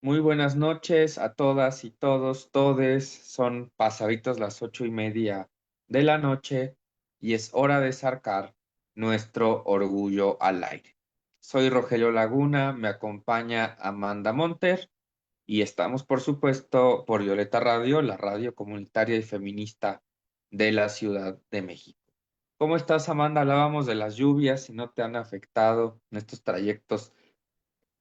Muy buenas noches a todas y todos, todes. Son pasaditas las 8:30 de la noche y es hora de sacar nuestro orgullo al aire. Soy Rogelio Laguna, me acompaña Amanda Monter y estamos, por supuesto, por Violeta Radio, la radio comunitaria y feminista de la Ciudad de México. ¿Cómo estás, Amanda? Hablábamos de las lluvias, si no te han afectado en estos trayectos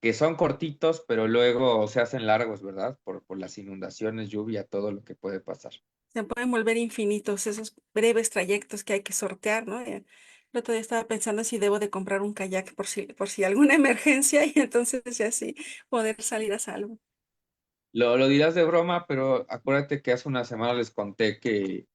que son cortitos, pero luego se hacen largos, ¿verdad? Por las inundaciones, lluvia, todo lo que puede pasar. Se pueden volver infinitos esos breves trayectos que hay que sortear, ¿no? El otro día estaba pensando si debo de comprar un kayak por si alguna emergencia y entonces ya sí poder salir a salvo. Lo dirás de broma, pero acuérdate que hace una semana les conté que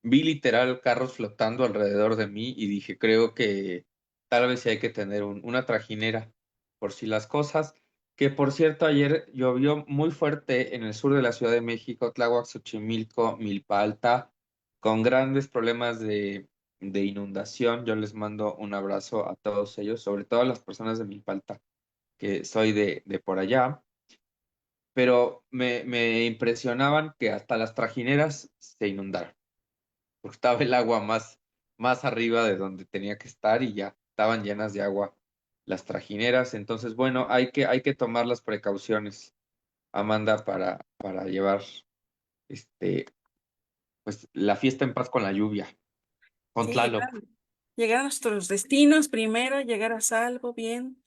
vi literal carros flotando alrededor de mí y dije, creo que tal vez sí hay que tener una trajinera por si las cosas. Que por cierto, ayer llovió muy fuerte en el sur de la Ciudad de México, Tláhuac, Xochimilco, Milpa Alta, con grandes problemas de inundación. Yo les mando un abrazo a todos ellos, sobre todo a las personas de Milpa Alta, que soy de por allá, pero me impresionaban que hasta las trajineras se inundaron, porque estaba el agua más arriba de donde tenía que estar y ya estaban llenas de agua las trajineras. Entonces, bueno, hay que tomar las precauciones, Amanda, para llevar este, pues, la fiesta en paz con la lluvia, con Sí, Tlaloc. llegar a nuestros destinos primero, llegar a salvo, bien.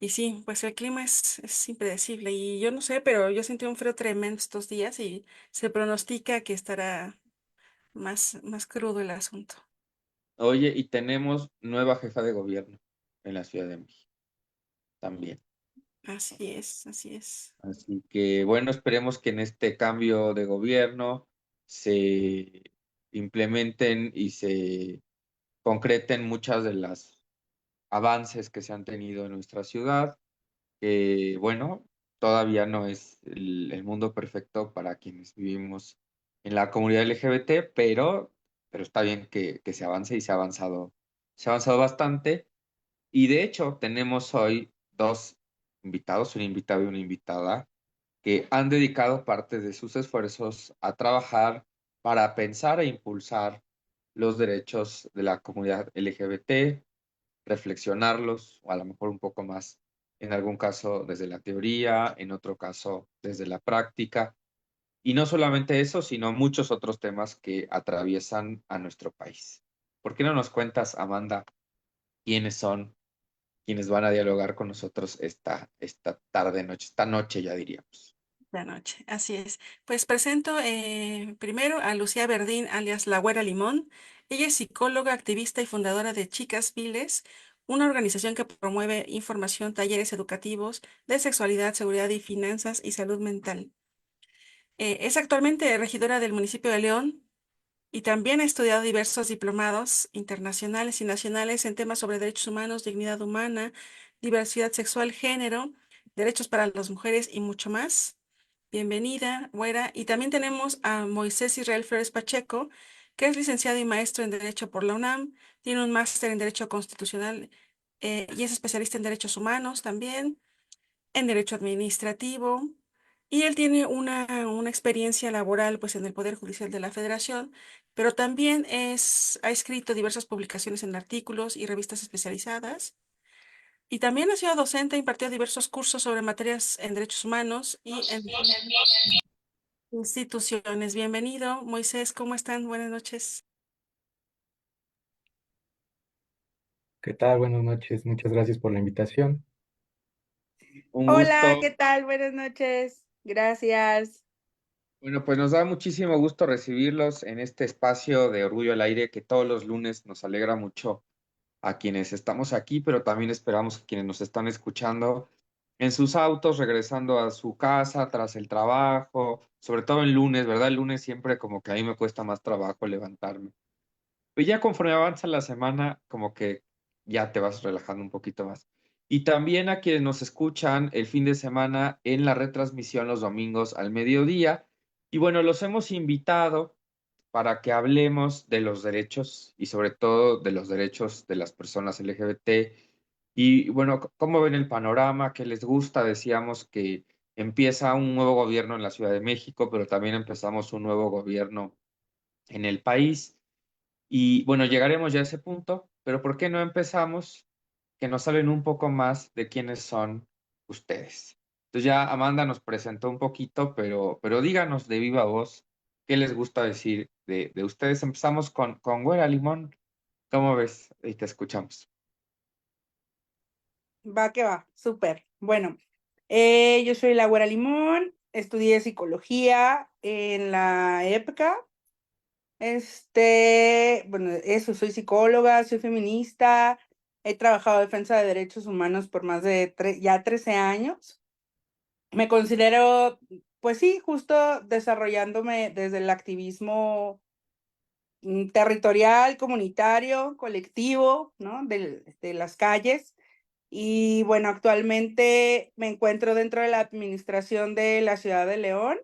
Y sí, pues el clima es impredecible y yo no sé, pero yo sentí un frío tremendo estos días y se pronostica que estará más crudo el asunto. Oye, y tenemos nueva jefa de gobierno en la Ciudad de México también. Así es, así es. Así que bueno, esperemos que en este cambio de gobierno se implementen y se concreten muchas de las avances que se han tenido en nuestra ciudad, que bueno, todavía no es el mundo perfecto para quienes vivimos en la comunidad LGBT, pero está bien que se avance y se ha avanzado bastante. Y de hecho, tenemos hoy dos invitados, un invitado y una invitada, que han dedicado parte de sus esfuerzos a trabajar para pensar e impulsar los derechos de la comunidad LGBT, reflexionarlos, o a lo mejor un poco más, en algún caso desde la teoría, en otro caso desde la práctica. Y no solamente eso, sino muchos otros temas que atraviesan a nuestro país. ¿Por qué no nos cuentas, Amanda, quiénes son quienes van a dialogar con nosotros esta tarde, noche, esta noche ya diríamos? La noche, así es. Pues presento primero a Lucía Verdín, alias La Güera Limón. Ella es psicóloga, activista y fundadora de Chicas Viles, una organización que promueve información, talleres educativos de sexualidad, seguridad y finanzas y salud mental. Es actualmente regidora del municipio de León y también ha estudiado diversos diplomados internacionales y nacionales en temas sobre derechos humanos, dignidad humana, diversidad sexual, género, derechos para las mujeres y mucho más. Bienvenida, Güera. Y también tenemos a Moisés Israel Flores Pacheco, que es licenciado y maestro en Derecho por la UNAM, tiene un máster en Derecho Constitucional y es especialista en Derechos Humanos también, en Derecho Administrativo. Y él tiene una experiencia laboral pues, en el Poder Judicial de la Federación, pero también ha escrito diversas publicaciones en artículos y revistas especializadas. Y también ha sido docente, impartió diversos cursos sobre materias en derechos humanos y en instituciones. Bienvenido, Moisés, ¿cómo están? Buenas noches. ¿Qué tal? Buenas noches. Muchas gracias por la invitación. Un Hola, gusto. ¿qué tal? Buenas noches. Gracias. Bueno, pues nos da muchísimo gusto recibirlos en este espacio de Orgullo al Aire que todos los lunes nos alegra mucho a quienes estamos aquí, pero también esperamos a quienes nos están escuchando en sus autos, regresando a su casa tras el trabajo, sobre todo el lunes, ¿verdad? El lunes siempre como que a mí me cuesta más trabajo levantarme. Pues ya conforme avanza la semana, como que ya te vas relajando un poquito más. Y también a quienes nos escuchan el fin de semana en la retransmisión los domingos al mediodía. Y bueno, los hemos invitado para que hablemos de los derechos y sobre todo de los derechos de las personas LGBT. Y bueno, ¿cómo ven el panorama? ¿Qué les gusta? Decíamos que empieza un nuevo gobierno en la Ciudad de México, pero también empezamos un nuevo gobierno en el país. Y bueno, llegaremos ya a ese punto, pero ¿por qué no empezamos? Que nos hablen un poco más de quiénes son ustedes. Entonces ya Amanda nos presentó un poquito, pero díganos de viva voz qué les gusta decir de ustedes. Empezamos con Güera Limón. ¿Cómo ves? Y te escuchamos. Va que va, súper. Bueno, yo soy la Güera Limón, estudié psicología en la EPCA. Bueno, eso, soy psicóloga, soy feminista, he trabajado en defensa de derechos humanos por más de ya 13 años. Me considero, pues sí, justo desarrollándome desde el activismo territorial, comunitario, colectivo, ¿no? De las calles. Y bueno, actualmente me encuentro dentro de la administración de la Ciudad de León.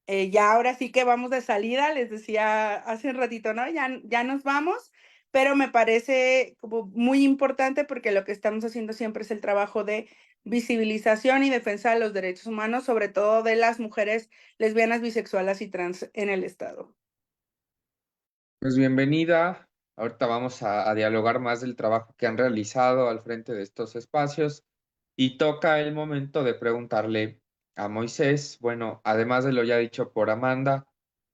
Ya ahora sí que vamos de salida, les decía hace un ratito, ¿no? Ya nos vamos, pero me parece como muy importante porque lo que estamos haciendo siempre es el trabajo de visibilización y defensa de los derechos humanos, sobre todo de las mujeres lesbianas, bisexuales y trans en el Estado. Pues bienvenida. Ahorita vamos a dialogar más del trabajo que han realizado al frente de estos espacios y toca el momento de preguntarle a Moisés, bueno, además de lo ya dicho por Amanda,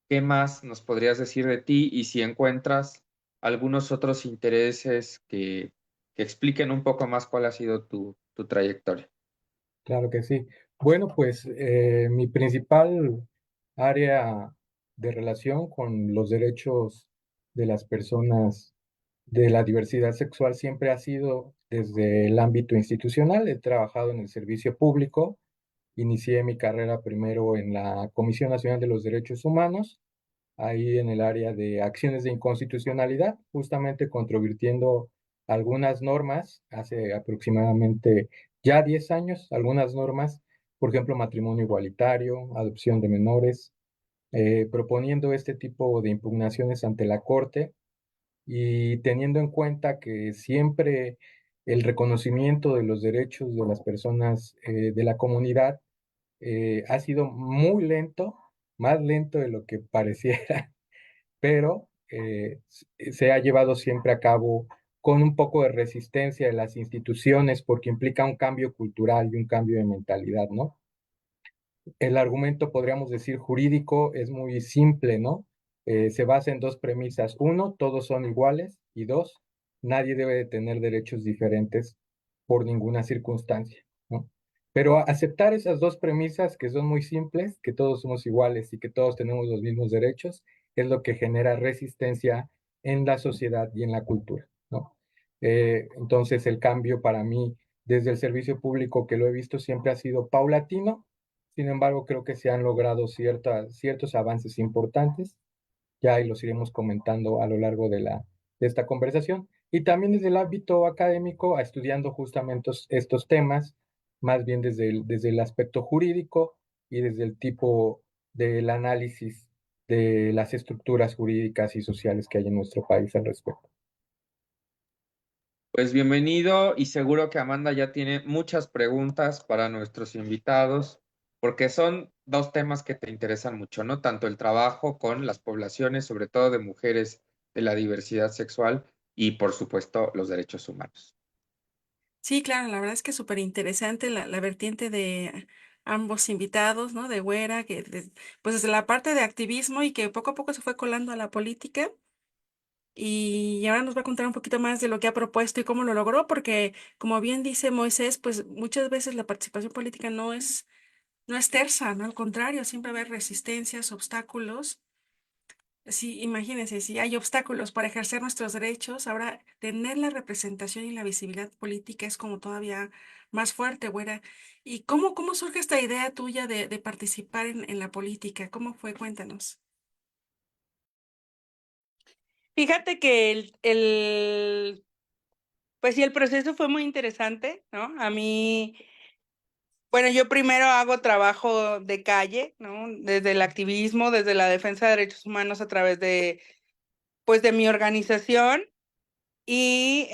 ¿qué más nos podrías decir de ti y si encuentras algunos otros intereses que expliquen un poco más cuál ha sido tu trayectoria? Claro que sí. Bueno, pues mi principal área de relación con los derechos de las personas de la diversidad sexual siempre ha sido desde el ámbito institucional. He trabajado en el servicio público. Inicié mi carrera primero en la Comisión Nacional de los Derechos Humanos, ahí en el área de acciones de inconstitucionalidad, justamente controvirtiendo algunas normas hace aproximadamente ya 10 años, algunas normas, por ejemplo, matrimonio igualitario, adopción de menores, proponiendo este tipo de impugnaciones ante la Corte y teniendo en cuenta que siempre el reconocimiento de los derechos de las personas de la comunidad ha sido muy lento, más lento de lo que pareciera, pero se ha llevado siempre a cabo con un poco de resistencia de las instituciones porque implica un cambio cultural y un cambio de mentalidad, ¿no? El argumento, podríamos decir, jurídico es muy simple, ¿no? Se basa en dos premisas. Uno, todos son iguales. Y dos, nadie debe de tener derechos diferentes por ninguna circunstancia, ¿no? Pero aceptar esas dos premisas que son muy simples, que todos somos iguales y que todos tenemos los mismos derechos, es lo que genera resistencia en la sociedad y en la cultura, ¿no? Entonces el cambio para mí desde el servicio público que lo he visto siempre ha sido paulatino. Sin embargo, creo que se han logrado ciertos avances importantes. Ya ahí los iremos comentando a lo largo de esta conversación. Y también desde el ámbito académico, estudiando justamente estos temas, más bien desde el aspecto jurídico y desde el tipo del análisis de las estructuras jurídicas y sociales que hay en nuestro país al respecto. Pues bienvenido y seguro que Amanda ya tiene muchas preguntas para nuestros invitados, porque son dos temas que te interesan mucho, ¿no? Tanto el trabajo con las poblaciones, sobre todo de mujeres de la diversidad sexual y, por supuesto, los derechos humanos. Sí, claro, la verdad es que es súper interesante la vertiente de ambos invitados, ¿no? De Güera, pues desde la parte de activismo y que poco a poco se fue colando a la política. Y ahora nos va a contar un poquito más de lo que ha propuesto y cómo lo logró, porque como bien dice Moisés, pues muchas veces la participación política no es tersa, ¿no? Al contrario, siempre va a haber resistencias, obstáculos. Sí, imagínense, si hay obstáculos para ejercer nuestros derechos, ahora tener la representación y la visibilidad política es como todavía más fuerte, güera. ¿Y cómo surge esta idea tuya de participar en la política? ¿Cómo fue? Cuéntanos. Fíjate que pues sí, el proceso fue muy interesante, ¿no? A mí, bueno, yo primero hago trabajo de calle, ¿no? Desde el activismo, desde la defensa de derechos humanos a través pues de mi organización y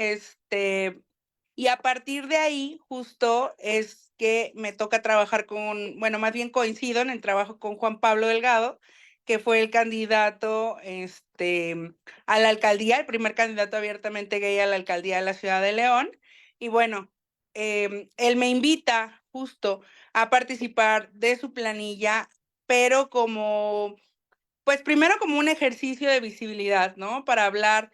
Y a partir de ahí, justo es que me toca trabajar con, bueno, más bien coincido en el trabajo con Juan Pablo Delgado, que fue el candidato a la alcaldía, el primer candidato abiertamente gay a la alcaldía de la ciudad de León. Y bueno, él me invita justo a participar de su planilla, pero como, pues primero como un ejercicio de visibilidad, ¿no? Para hablar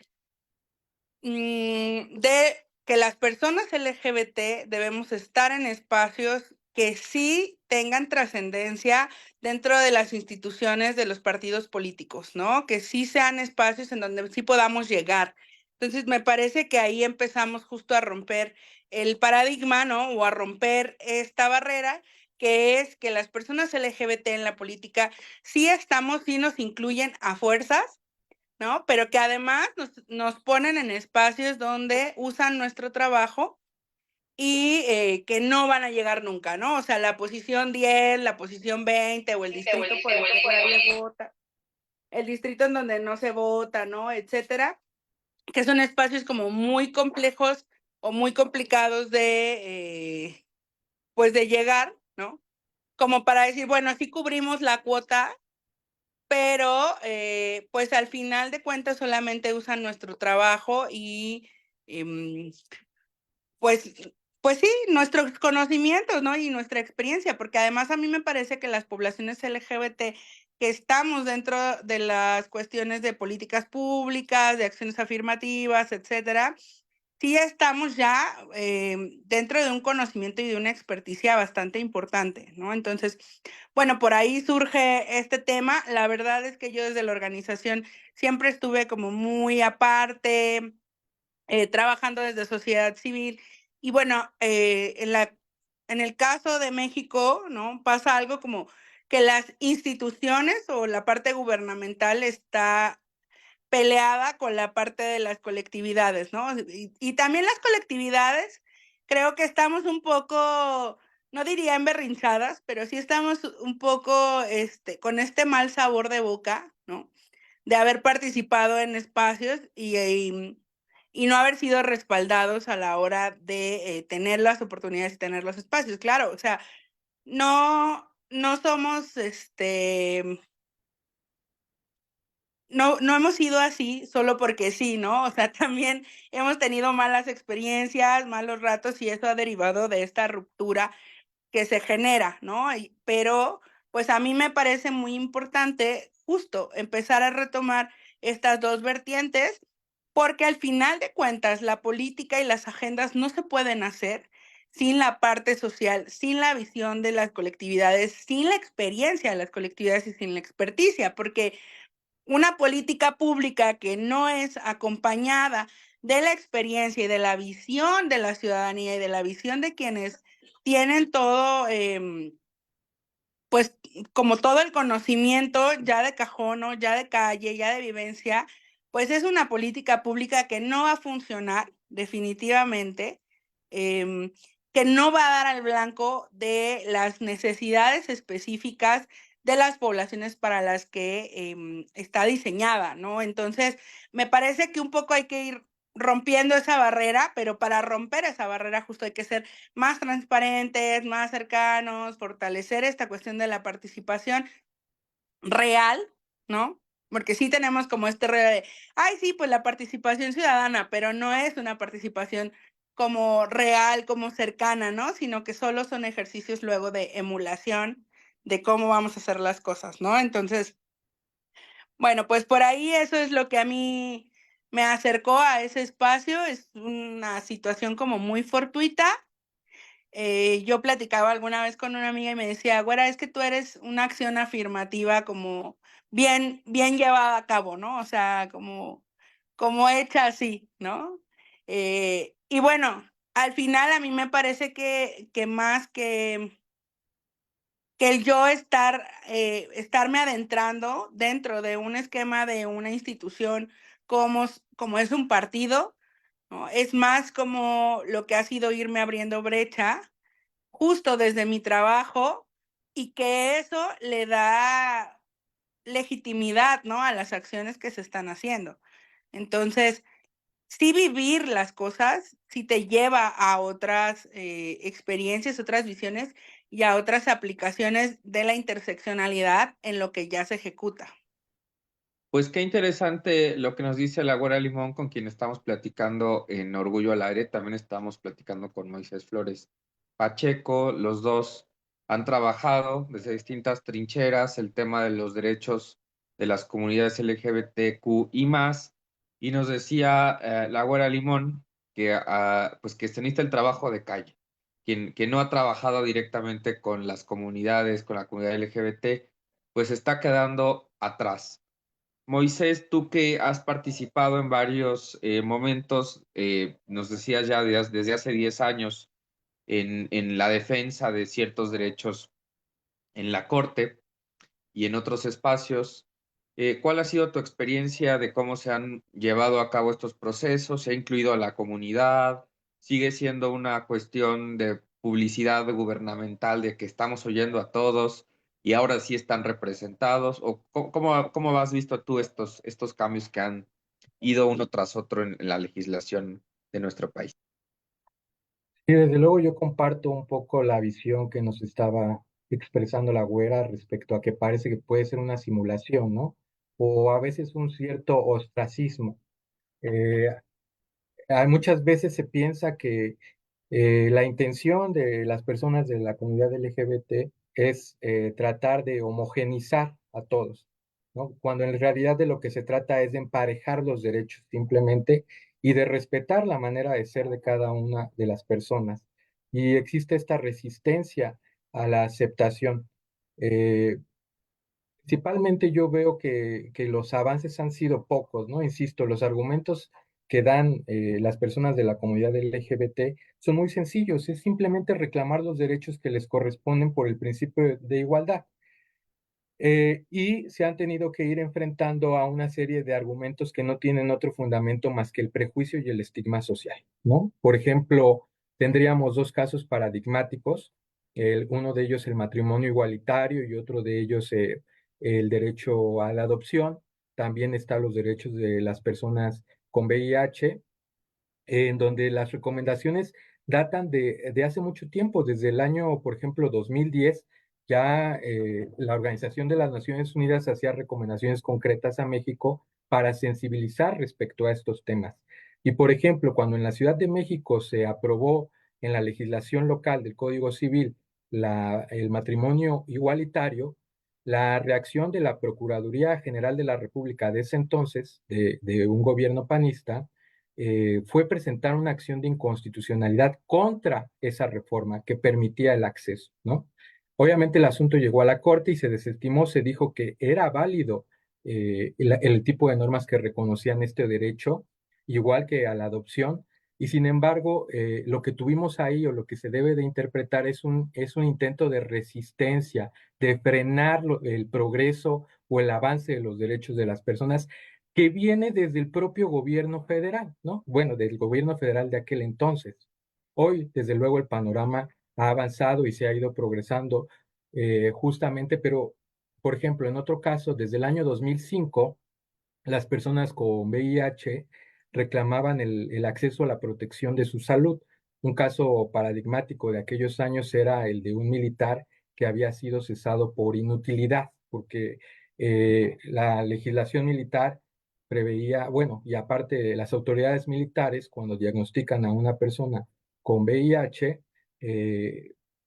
de que las personas LGBT debemos estar en espacios que sí tengan trascendencia dentro de las instituciones de los partidos políticos, ¿no? Que sí sean espacios en donde sí podamos llegar. Entonces, me parece que ahí empezamos justo a romper el paradigma, ¿no? O a romper esta barrera, que es que las personas LGBT en la política sí estamos, sí nos incluyen a fuerzas, ¿no? Pero que además nos ponen en espacios donde usan nuestro trabajo y que no van a llegar nunca, ¿no? O sea, la posición 10, la posición 20 o el distrito por el que nadie vota, el distrito en donde no se vota, ¿no? Etcétera, que son espacios como muy complejos o muy complicados de, pues de llegar, ¿no? Como para decir, bueno, así cubrimos la cuota, pero pues al final de cuentas solamente usan nuestro trabajo y em, pues, pues sí, nuestros conocimientos, ¿no? Y nuestra experiencia, porque además a mí me parece que las poblaciones LGBT que estamos dentro de las cuestiones de políticas públicas, de acciones afirmativas, etcétera, sí estamos ya dentro de un conocimiento y de una experticia bastante importante, ¿no? Entonces, bueno, por ahí surge este tema. La verdad es que yo desde la organización siempre estuve como muy aparte, trabajando desde sociedad civil. Y bueno, en el caso de México, ¿no? Pasa algo como que las instituciones o la parte gubernamental está peleada con la parte de las colectividades, ¿no? Y también las colectividades, creo que estamos un poco, no diría emberrinchadas, pero sí estamos un poco con este mal sabor de boca, ¿no? De haber participado en espacios y no haber sido respaldados a la hora de tener las oportunidades y tener los espacios. Claro, o sea, no somos no hemos sido así solo porque sí, ¿no? O sea, también hemos tenido malas experiencias, malos ratos y eso ha derivado de esta ruptura que se genera, ¿no? Pero pues a mí me parece muy importante justo empezar a retomar estas dos vertientes porque al final de cuentas la política y las agendas no se pueden hacer sin la parte social, sin la visión de las colectividades, sin la experiencia de las colectividades y sin la experticia, porque una política pública que no es acompañada de la experiencia y de la visión de la ciudadanía y de la visión de quienes tienen todo, pues como todo el conocimiento ya de cajón, ¿no? Ya de calle, ya de vivencia, pues es una política pública que no va a funcionar definitivamente, que no va a dar al blanco de las necesidades específicas de las poblaciones para las que está diseñada, ¿no? Entonces, me parece que un poco hay que ir rompiendo esa barrera, pero para romper esa barrera justo hay que ser más transparentes, más cercanos, fortalecer esta cuestión de la participación real, ¿no? Porque sí tenemos como este rollo de, ay, sí, pues la participación ciudadana, pero no es una participación como real, como cercana, ¿no? Sino que solo son ejercicios luego de emulación de cómo vamos a hacer las cosas, ¿no? Entonces, bueno, pues por ahí eso es lo que a mí me acercó a ese espacio, es una situación como muy fortuita. Yo platicaba alguna vez con una amiga y me decía, güera, es que tú eres una acción afirmativa como bien llevada a cabo, ¿no? O sea, como hecha así, ¿no? Y bueno, al final a mí me parece que más que el yo estarme adentrando dentro de un esquema de una institución como es un partido, ¿no? Es más como lo que ha sido irme abriendo brecha justo desde mi trabajo y que eso le da legitimidad, ¿no? A las acciones que se están haciendo. Entonces, sí vivir las cosas, sí te lleva a otras experiencias, otras visiones y a otras aplicaciones de la interseccionalidad en lo que ya se ejecuta. Pues qué interesante lo que nos dice la Güera Limón, con quien estamos platicando en Orgullo al Aire. También estamos platicando con Moisés Flores Pacheco. Los dos han trabajado desde distintas trincheras el tema de los derechos de las comunidades LGBTQ y más. Y nos decía la Güera Limón que, pues que se necesita el trabajo de calle. Quien no ha trabajado directamente con las comunidades, con la comunidad LGBT, pues está quedando atrás. Moisés, tú que has participado en varios momentos, nos decías ya desde hace 10 años en la defensa de ciertos derechos en la Corte y en otros espacios. ¿Cuál ha sido tu experiencia de cómo se han llevado a cabo estos procesos? ¿Se ha incluido a la comunidad? ¿Sigue siendo una cuestión de publicidad gubernamental de que estamos oyendo a todos y ahora sí están representados? ¿O cómo has visto tú estos cambios que han ido uno tras otro en la legislación de nuestro país? Y desde luego yo comparto un poco la visión que nos estaba expresando la güera respecto a que parece que puede ser una simulación, ¿no? O a veces un cierto ostracismo. Eh, Hay muchas veces se piensa que la intención de las personas de la comunidad LGBT es tratar de homogenizar a todos, ¿no? Cuando en realidad de lo que se trata es de emparejar los derechos simplemente y de respetar la manera de ser de cada una de las personas. Y existe esta resistencia a la aceptación. Eh, Principalmente yo veo que los avances han sido pocos, ¿no? Insisto, los argumentos que dan las personas de la comunidad LGBT son muy sencillos, es simplemente reclamar los derechos que les corresponden por el principio de igualdad. Y se han tenido que ir enfrentando a una serie de argumentos que no tienen otro fundamento más que el prejuicio y el estigma social, ¿no? Por ejemplo, tendríamos dos casos paradigmáticos, uno de ellos el matrimonio igualitario y otro de ellos el derecho a la adopción. También están los derechos de las personas con VIH, en donde las recomendaciones datan de hace mucho tiempo, desde el año, por ejemplo, 2010, ya la Organización de las Naciones Unidas hacía recomendaciones concretas a México para sensibilizar respecto a estos temas. Y, por ejemplo, cuando en la Ciudad de México se aprobó en la legislación local del Código Civil el matrimonio igualitario, la reacción de la Procuraduría General de la República de ese entonces, de un gobierno panista, fue presentar una acción de inconstitucionalidad contra esa reforma que permitía el acceso, ¿no? Obviamente el asunto llegó a la Corte y se desestimó, se dijo que era válido el tipo de normas que reconocían este derecho, igual que a la adopción, y sin embargo, lo que tuvimos ahí o lo que se debe de interpretar es un intento de resistencia, de frenar el progreso o el avance de los derechos de las personas que viene desde el propio gobierno federal, ¿no? Bueno, del gobierno federal de aquel entonces. Hoy, desde luego, el panorama ha avanzado y se ha ido progresando justamente, pero, por ejemplo, en otro caso, desde el año 2005, las personas con VIH reclamaban el acceso a la protección de su salud. Un caso paradigmático de aquellos años era el de un militar que había sido cesado por inutilidad, porque la legislación militar preveía, bueno, y aparte las autoridades militares, cuando diagnostican a una persona con VIH,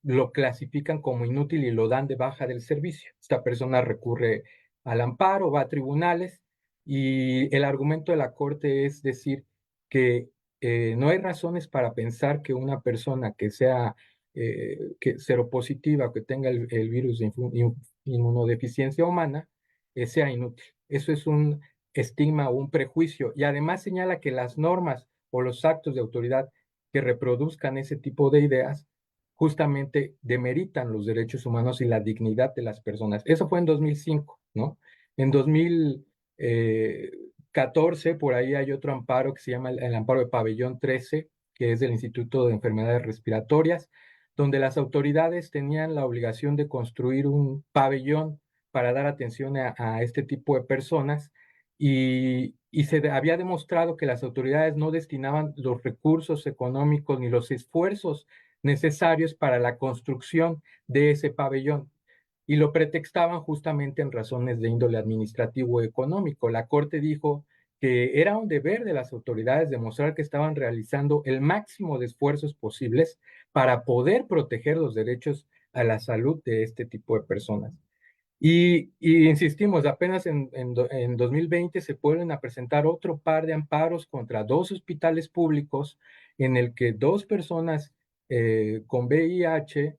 lo clasifican como inútil y lo dan de baja del servicio. Esta persona recurre al amparo, va a tribunales y el argumento de la Corte es decir que no hay razones para pensar que una persona que sea seropositiva, que tenga el virus de inmunodeficiencia humana, sea inútil. Eso es un estigma o un prejuicio. Y además señala que las normas o los actos de autoridad que reproduzcan ese tipo de ideas justamente demeritan los derechos humanos y la dignidad de las personas. Eso fue en 2005, ¿no? En 2014, por ahí hay otro amparo que se llama el amparo de Pabellón 13, que es del Instituto de Enfermedades Respiratorias, donde las autoridades tenían la obligación de construir un pabellón para dar atención a este tipo de personas y había demostrado que las autoridades no destinaban los recursos económicos ni los esfuerzos necesarios para la construcción de ese pabellón y lo pretextaban justamente en razones de índole administrativo o económico. La Corte dijo que era un deber de las autoridades demostrar que estaban realizando el máximo de esfuerzos posibles para poder proteger los derechos a la salud de este tipo de personas. Y insistimos, apenas en 2020 se vuelven a presentar otro par de amparos contra dos hospitales públicos en el que dos personas con VIH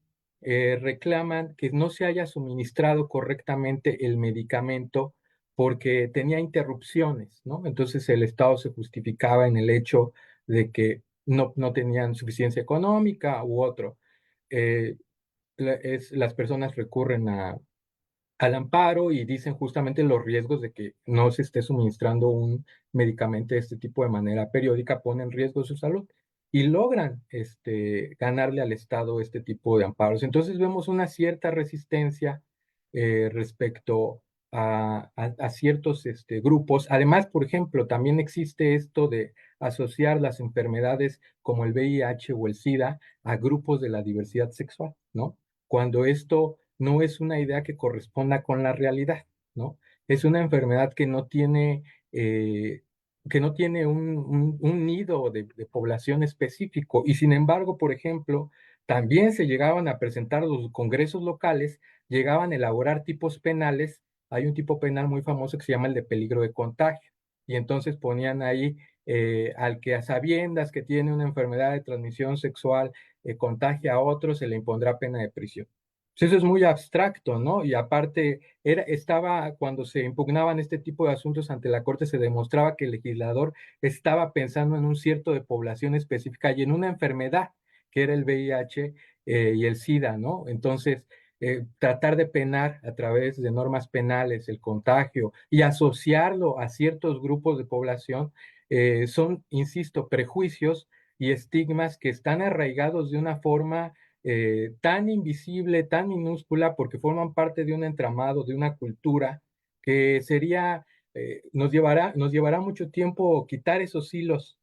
reclaman que no se haya suministrado correctamente el medicamento porque tenía interrupciones, ¿no? Entonces el Estado se justificaba en el hecho de que no tenían suficiencia económica u otro. Eh, las personas recurren al amparo y dicen justamente los riesgos de que no se esté suministrando un medicamento de este tipo de manera periódica pone en riesgo su salud y logran ganarle al Estado este tipo de amparos. Entonces vemos una cierta resistencia respecto a ciertos grupos. Además, por ejemplo, también existe esto de asociar las enfermedades como el VIH o el SIDA a grupos de la diversidad sexual, ¿no? Cuando esto no es una idea que corresponda con la realidad, ¿no? Es una enfermedad eh, que no tiene un nido de población específico y sin embargo, por ejemplo, también se llegaban a presentar los congresos locales, llegaban a elaborar tipos penales. Hay un tipo penal muy famoso que se llama el de peligro de contagio y entonces ponían ahí al que a sabiendas que tiene una enfermedad de transmisión sexual contagia a otro, se le impondrá pena de prisión. Pues eso es muy abstracto, ¿no? Y aparte, cuando se impugnaban este tipo de asuntos ante la Corte, se demostraba que el legislador estaba pensando en un cierto de población específica y en una enfermedad, que era el VIH y el SIDA, ¿no? Entonces, tratar de penar a través de normas penales el contagio y asociarlo a ciertos grupos de población son, insisto, prejuicios y estigmas que están arraigados de una forma tan invisible, tan minúscula, porque forman parte de un entramado, de una cultura que nos llevará mucho tiempo quitar esos hilos,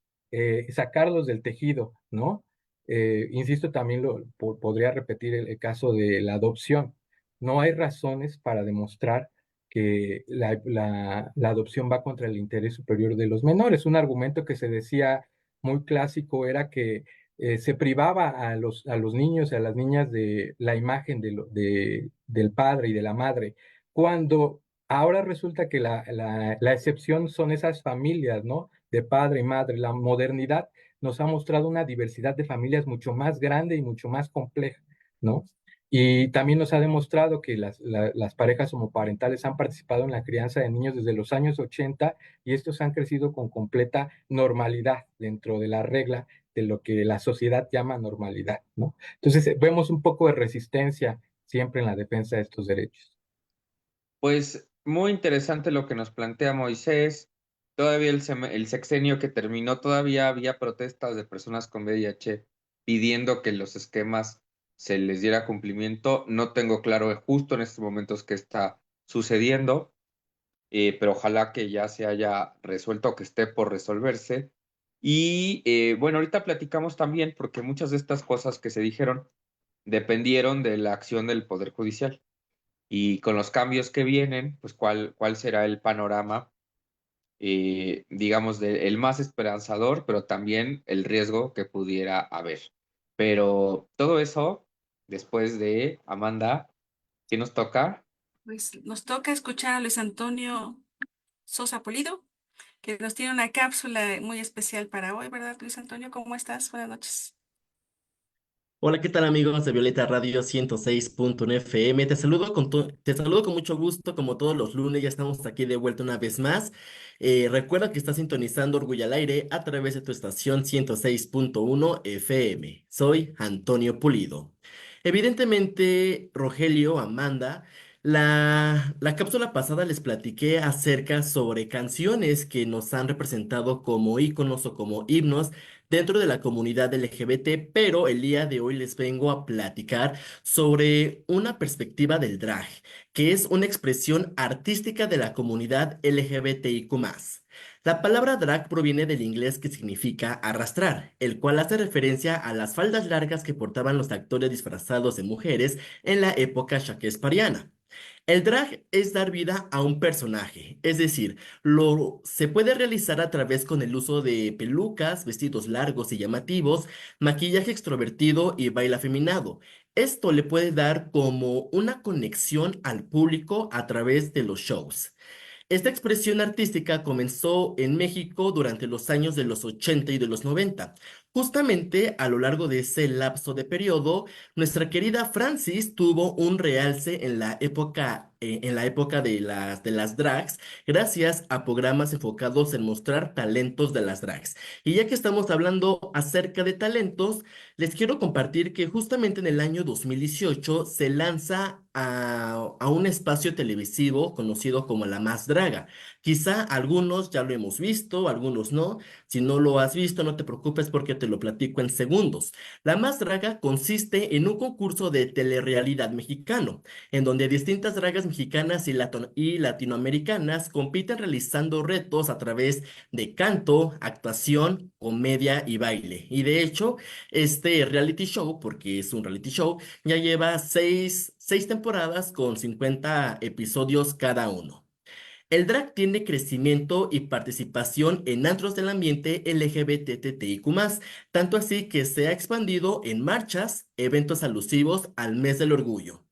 sacarlos del tejido, ¿no? Insisto, también podría repetir el caso de la adopción. No hay razones para demostrar que la adopción va contra el interés superior de los menores. Un argumento que se decía muy clásico era que se privaba a los niños y a las niñas de la imagen del padre y de la madre, cuando ahora resulta que la excepción son esas familias, ¿no? De padre y madre. La modernidad nos ha mostrado una diversidad de familias mucho más grande y mucho más compleja, ¿no? Y también nos ha demostrado que las parejas homoparentales han participado en la crianza de niños desde los años 80 y estos han crecido con completa normalidad dentro de la regla de lo que la sociedad llama normalidad, ¿no? Entonces, vemos un poco de resistencia siempre en la defensa de estos derechos. Pues muy interesante lo que nos plantea Moisés. Todavía el sexenio que terminó, todavía había protestas de personas con VIH pidiendo que los esquemas se les diera cumplimiento. No tengo claro justo en estos momentos qué está sucediendo, pero ojalá que ya se haya resuelto o que esté por resolverse. Y bueno, ahorita platicamos también porque muchas de estas cosas que se dijeron dependieron de la acción del Poder Judicial. Y con los cambios que vienen, pues cuál será el panorama, digamos, el más esperanzador, pero también el riesgo que pudiera haber. Pero todo eso, después de Amanda, ¿qué nos toca? Pues nos toca escuchar a Luis Antonio Sosa Pulido, que nos tiene una cápsula muy especial para hoy, ¿verdad, Luis Antonio? ¿Cómo estás? Buenas noches. Hola, ¿qué tal amigos de Violeta Radio 106.1 FM? Te saludo con mucho gusto, como todos los lunes, ya estamos aquí de vuelta una vez más. Recuerda que estás sintonizando Orgullo al Aire a través de tu estación 106.1 FM. Soy Antonio Pulido. Evidentemente, Rogelio, Amanda, la cápsula pasada les platiqué acerca sobre canciones que nos han representado como íconos o como himnos dentro de la comunidad LGBT, pero el día de hoy les vengo a platicar sobre una perspectiva del drag, que es una expresión artística de la comunidad LGBTIQ+. La palabra drag proviene del inglés que significa arrastrar, el cual hace referencia a las faldas largas que portaban los actores disfrazados de mujeres en la época shakespeariana. El drag es dar vida a un personaje, es decir, se puede realizar a través con el uso de pelucas, vestidos largos y llamativos, maquillaje extrovertido y baile afeminado. Esto le puede dar como una conexión al público a través de los shows. Esta expresión artística comenzó en México durante los años de los 80 y de los 90. Justamente a lo largo de ese lapso de periodo, nuestra querida Francis tuvo un realce en la época de las drags, gracias a programas enfocados en mostrar talentos de las drags. Y ya que estamos hablando acerca de talentos, les quiero compartir que justamente en el año 2018 se lanza a un espacio televisivo conocido como La Más Draga. Quizá algunos ya lo hemos visto, algunos no. Si no lo has visto, no te preocupes porque te lo platico en segundos. La Más Draga consiste en un concurso de telerrealidad mexicano, en donde distintas dragas mexicanas y latinoamericanas compiten realizando retos a través de canto, actuación, comedia y baile. Y de hecho, este reality show, porque es un reality show, ya lleva seis temporadas con 50 episodios cada uno. El drag tiene crecimiento y participación en antros del ambiente LGBTTIQ+, tanto así que se ha expandido en marchas, eventos alusivos al mes del orgullo.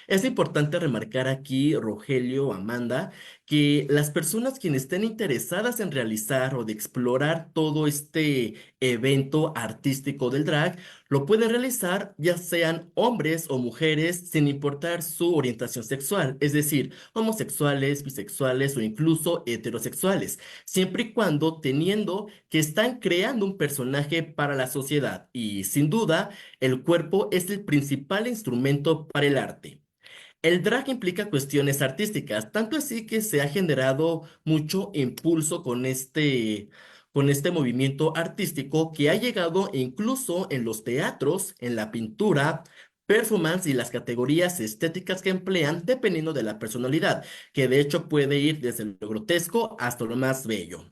Es importante remarcar aquí, Rogelio, Amanda, que las personas quienes estén interesadas en realizar o de explorar todo este evento artístico del drag, lo pueden realizar ya sean hombres o mujeres sin importar su orientación sexual, es decir, homosexuales, bisexuales o incluso heterosexuales, siempre y cuando teniendo que están creando un personaje para la sociedad y sin duda el cuerpo es el principal instrumento para el arte. El drag implica cuestiones artísticas, tanto así que se ha generado mucho impulso con este movimiento artístico que ha llegado incluso en los teatros, en la pintura, performance y las categorías estéticas que emplean dependiendo de la personalidad, que de hecho puede ir desde lo grotesco hasta lo más bello.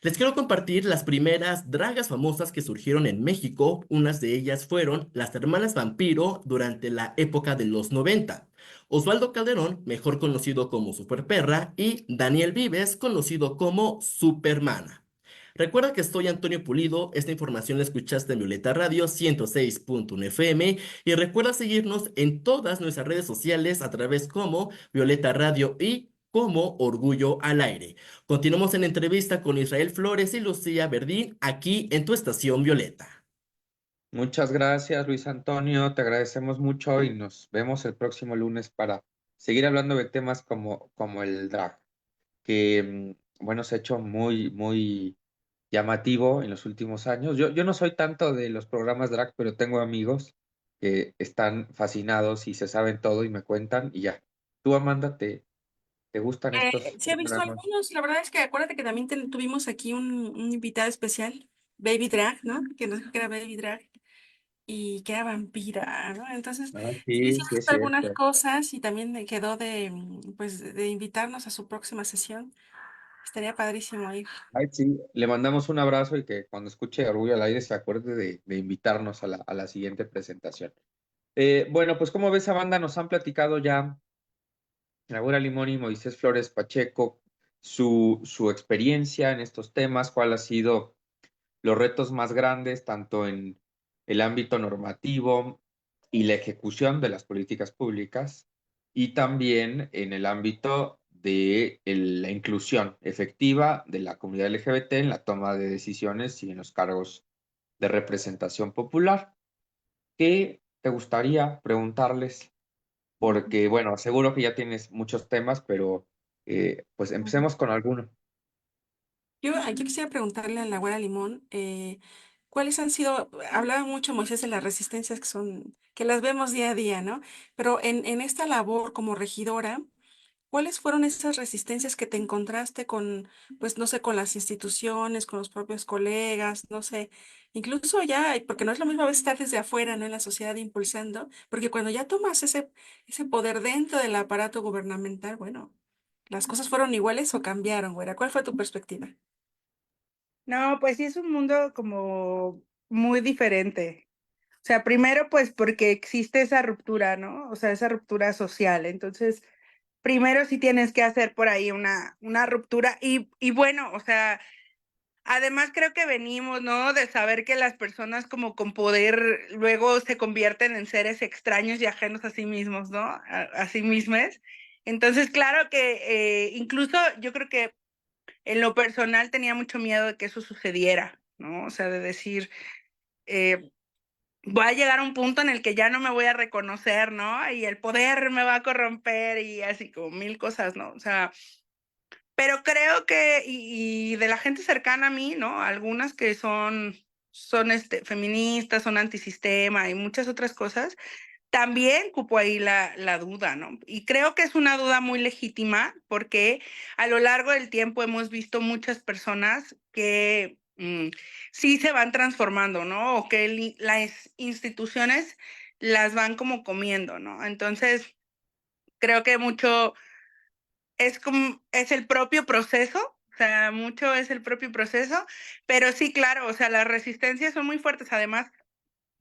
Les quiero compartir las primeras dragas famosas que surgieron en México. Unas de ellas fueron las hermanas Vampiro durante la época de los 90. Osvaldo Calderón, mejor conocido como Superperra, y Daniel Vives, conocido como Supermana. Recuerda que soy Antonio Pulido, esta información la escuchaste en Violeta Radio 106.1 FM y recuerda seguirnos en todas nuestras redes sociales a través como Violeta Radio y como Orgullo al Aire. Continuamos en entrevista con Israel Flores y Lucía Verdín aquí en tu estación Violeta. Muchas gracias, Luis Antonio. Te agradecemos mucho y nos vemos el próximo lunes para seguir hablando de temas como el drag, que, bueno, se ha hecho muy, muy llamativo en los últimos años. Yo no soy tanto de los programas drag, pero tengo amigos que están fascinados y se saben todo y me cuentan y ya. ¿Tú, Amanda, te gustan estos Sí he visto programas? algunos, la verdad es que acuérdate que también tuvimos aquí un invitado especial, Baby Drag, ¿no? Que nos dijo que era Baby Drag y que era vampira, ¿no? Entonces, Ah, sí, sí, sí he sí es visto algunas cierto. cosas y también me quedó pues, de invitarnos a su próxima sesión. Estaría padrísimo ir. Ay, sí, le mandamos un abrazo y que cuando escuche Orgullo al Aire se acuerde de invitarnos a la siguiente presentación. Bueno, pues como ves, Amanda, nos han platicado ya Laura Limón y Moisés Flores Pacheco su experiencia en estos temas, cuál ha sido los retos más grandes, tanto en el ámbito normativo y la ejecución de las políticas públicas, y también en el ámbito de la inclusión efectiva de la comunidad LGBT en la toma de decisiones y en los cargos de representación popular. ¿Qué te gustaría preguntarles? Porque, bueno, seguro que ya tienes muchos temas, pero pues empecemos con alguno. Yo quisiera preguntarle a la abuela Limón, ¿cuáles han sido, hablaba mucho Moisés de las resistencias que las vemos día a día, ¿no? Pero en esta labor como regidora, ¿Cuáles fueron esas resistencias que te encontraste con, pues no sé, con las instituciones, con los propios colegas, no sé, incluso ya, porque no es lo mismo a veces estar desde afuera, ¿no? En la sociedad impulsando, porque cuando ya tomas ese poder dentro del aparato gubernamental, bueno, ¿las cosas fueron iguales o cambiaron, güera? ¿Cuál fue tu perspectiva? No, pues sí es un mundo como muy diferente. O sea, primero pues porque existe esa ruptura, ¿no? O sea, esa ruptura social. Entonces, primero sí tienes que hacer por ahí una ruptura y bueno, o sea, además creo que venimos, ¿no? De saber que las personas como con poder luego se convierten en seres extraños y ajenos a sí mismos, ¿no? A sí mismos. Entonces, claro que incluso yo creo que en lo personal tenía mucho miedo de que eso sucediera, ¿no? O sea, de decir, eh, voy a llegar a un punto en el que ya no me voy a reconocer, ¿no? Y el poder me va a corromper y así como mil cosas, ¿no? O sea, pero creo que, y de la gente cercana a mí, ¿no? Algunas que son feministas, son antisistema y muchas otras cosas, también cupo ahí la duda, ¿no? Y creo que es una duda muy legítima porque a lo largo del tiempo hemos visto muchas personas que sí se van transformando, ¿no? O que las instituciones las van como comiendo, ¿no? Entonces, creo que mucho es el propio proceso, o sea, mucho es el propio proceso, pero sí, claro, o sea, las resistencias son muy fuertes. Además,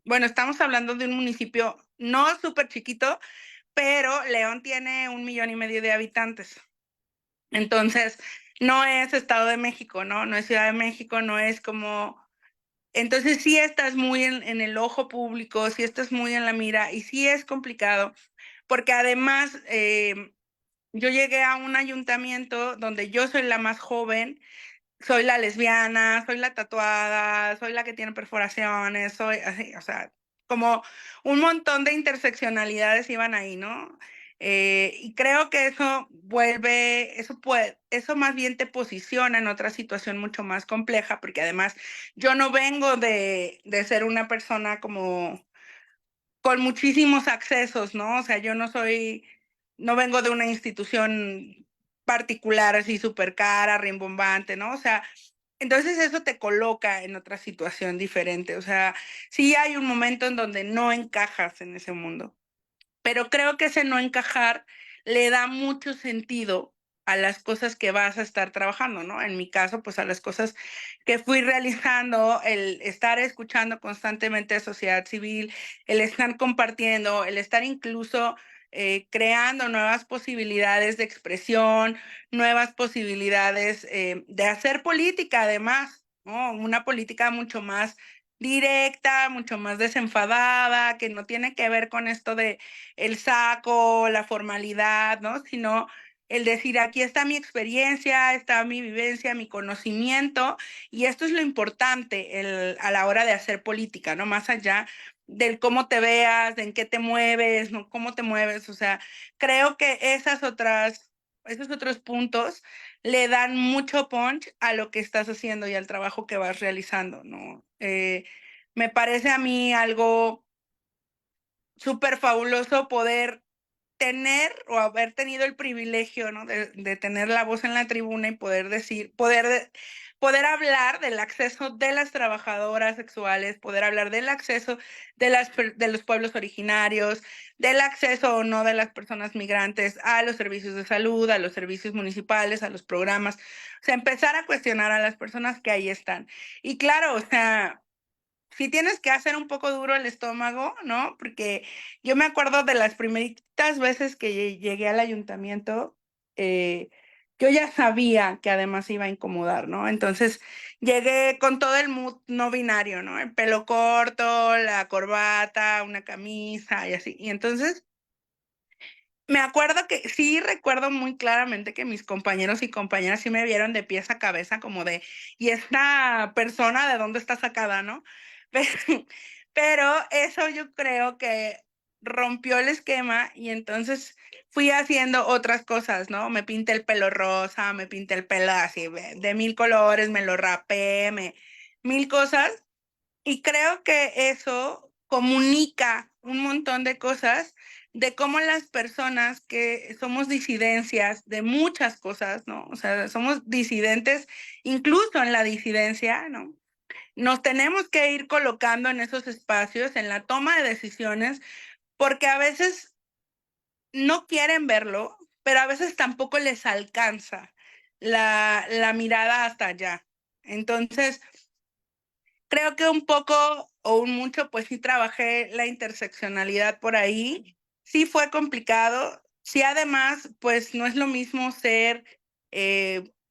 bueno, estamos hablando de un municipio no súper chiquito, pero León tiene 1,5 millones de habitantes. Entonces, no es Estado de México, ¿no? No es Ciudad de México, no es como... Entonces sí estás muy en el ojo público, sí estás muy en la mira y sí es complicado, porque además yo llegué a un ayuntamiento donde yo soy la más joven, soy la lesbiana, soy la tatuada, soy la que tiene perforaciones, soy así, o sea, como un montón de interseccionalidades iban ahí, ¿no? Y creo que eso más bien te posiciona en otra situación mucho más compleja, porque además yo no vengo de ser una persona como con muchísimos accesos, ¿no? O sea, yo no vengo de una institución particular así súper cara, rimbombante, ¿no? O sea, entonces eso te coloca en otra situación diferente. O sea, sí hay un momento en donde no encajas en ese mundo, pero creo que ese no encajar le da mucho sentido a las cosas que vas a estar trabajando, ¿no? En mi caso, pues a las cosas que fui realizando, el estar escuchando constantemente a sociedad civil, el estar compartiendo, el estar incluso creando nuevas posibilidades de expresión, nuevas posibilidades de hacer política además, ¿no? Una política mucho más directa, mucho más desenfadada, que no tiene que ver con esto de el saco, la formalidad, ¿no? Sino el decir, aquí está mi experiencia, está mi vivencia, mi conocimiento, y esto es lo importante a la hora de hacer política, ¿no? Más allá del cómo te veas, de en qué te mueves, ¿no? Cómo te mueves, o sea, creo que esos otros puntos le dan mucho punch a lo que estás haciendo y al trabajo que vas realizando, ¿no? Me parece a mí algo súper fabuloso poder tener o haber tenido el privilegio, ¿no? De tener la voz en la tribuna y poder decir, poder hablar del acceso de las trabajadoras sexuales, poder hablar del acceso de los pueblos originarios, del acceso o no de las personas migrantes a los servicios de salud, a los servicios municipales, a los programas. O sea, empezar a cuestionar a las personas que ahí están. Y claro, o sea, sí tienes que hacer un poco duro el estómago, ¿no? Porque yo me acuerdo de las primeritas veces que llegué al ayuntamiento, eh, yo ya sabía que además iba a incomodar, ¿no? Entonces llegué con todo el mood no binario, ¿no? El pelo corto, la corbata, una camisa y así. Y entonces me acuerdo que sí recuerdo muy claramente que mis compañeros y compañeras sí me vieron de pies a cabeza como de, ¿y esta persona de dónde está sacada, no? Pero, pero eso yo creo que rompió el esquema y entonces fui haciendo otras cosas, ¿no? Me pinté el pelo rosa, me pinté el pelo así de mil colores, me lo rapé, mil cosas y creo que eso comunica un montón de cosas de cómo las personas que somos disidencias de muchas cosas, ¿no? O sea, somos disidentes incluso en la disidencia, ¿no? Nos tenemos que ir colocando en esos espacios, en la toma de decisiones, porque a veces no quieren verlo, pero a veces tampoco les alcanza la mirada hasta allá. Entonces, creo que un poco o un mucho, pues sí trabajé la interseccionalidad por ahí. Sí fue complicado. Sí, además, pues no es lo mismo ser